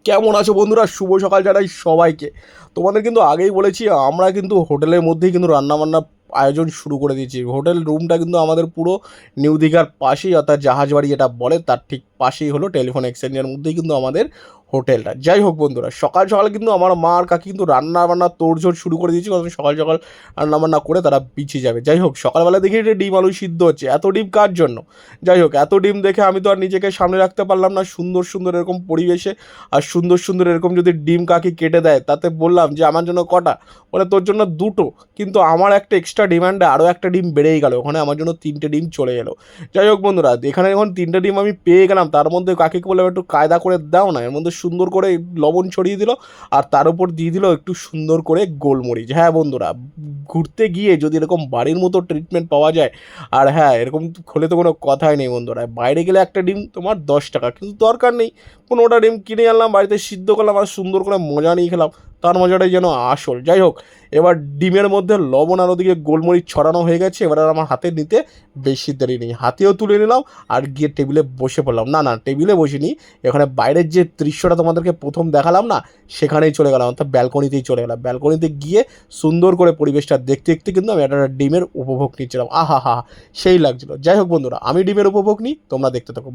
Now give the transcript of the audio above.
কেমন আছো বন্ধুরা? শুভ সকাল জানাই সবাইকে। তোমাদের কিন্তু আগেই বলেছি আমরা কিন্তু হোটেলের মধ্যেই কিন্তু রান্নাবান্নার আয়োজন শুরু করে দিয়েছি। হোটেল রুমটা কিন্তু আমাদের পুরো নিউ দীঘার পাশেই, অর্থাৎ জাহাজবাড়ি যেটা বলে তার ঠিক পাশেই হলো টেলিফোন এক্সচেঞ্জের মধ্যেই কিন্তু আমাদের হোটেলটা। যাই হোক বন্ধুরা, সকাল সকাল কিন্তু আমার মা আর কাকি কিন্তু রান্নাবান্নার তোড়জোড় শুরু করে দিয়েছি, কারণ সকাল সকাল রান্নাবান্না করে তারা পিছিয়ে যাবে। যাই হোক, সকালবেলা দেখি যে ডিম আলু সিদ্ধ হচ্ছে। এত ডিম কার জন্য? যাই হোক, এত ডিম দেখে আমি তো আর নিজেকে সামনে রাখতে পারলাম না। সুন্দর সুন্দর এরকম পরিবেশে আর সুন্দর সুন্দর এরকম যদি ডিম কাকি কেটে দেয়, তাতে বললাম যে আমার জন্য কটা, বলে তোর জন্য দুটো। কিন্তু আমার একটা এক্সট্রা ডিমান্ডে আরও একটা ডিম বেড়েই গেল, ওখানে আমার জন্য তিনটে ডিম চলে এলো। যাই হোক বন্ধুরা, এখানে যখন তিনটে ডিম আমি পেয়ে গেলাম, তার মধ্যে কাকিকে বললাম একটু কায়দা করে দাও না, এর মধ্যে সুন্দর করে লবণ ছড়িয়ে দিল আর তার উপর দিয়ে দিল একটু সুন্দর করে গোলমরিচ। হ্যাঁ বন্ধুরা, ঘুরতে গিয়ে যদি এরকম বাড়ির মতো ট্রিটমেন্ট পাওয়া যায়, আর হ্যাঁ এরকম হলে তো কোনো কথাই নেই বন্ধুরা। বাইরে গেলে একটা ডিম তোমার 10 টাকা, কিন্তু দরকার নেই, 15টা ডিম কিনে আনলাম, বাড়িতে সিদ্ধ করলাম আর সুন্দর করে মজা নিয়ে খেলাম। তার মজাটাই যেন আসল। যাই হোক, এবার ডিমের মধ্যে লবণ আর ওদিকে গোলমরিচ ছড়ানো হয়ে গেছে। এবার আর আমার হাতে নিতে বেশি দেরি নেই, হাতেও তুলে নিলাম আর গিয়ে টেবিলে বসে পড়লাম। না না, টেবিলে বসিনি, এখানে বাইরের যে দৃশ্যটা তোমাদেরকে প্রথম দেখালাম না, সেখানেই চলে গেলাম, অর্থাৎ ব্যালকনিতেই চলে গেলাম। ব্যালকনিতে গিয়ে সুন্দর করে পরিবেশটা দেখতে দেখতে কিন্তু আমি একটা ডিমের উপভোগ নিচ্ছিলাম। আহা হা, সেই লাগছিল। যাই হোক বন্ধুরা, আমি ডিমের উপভোগ নিই, তোমরা দেখতে থাকো।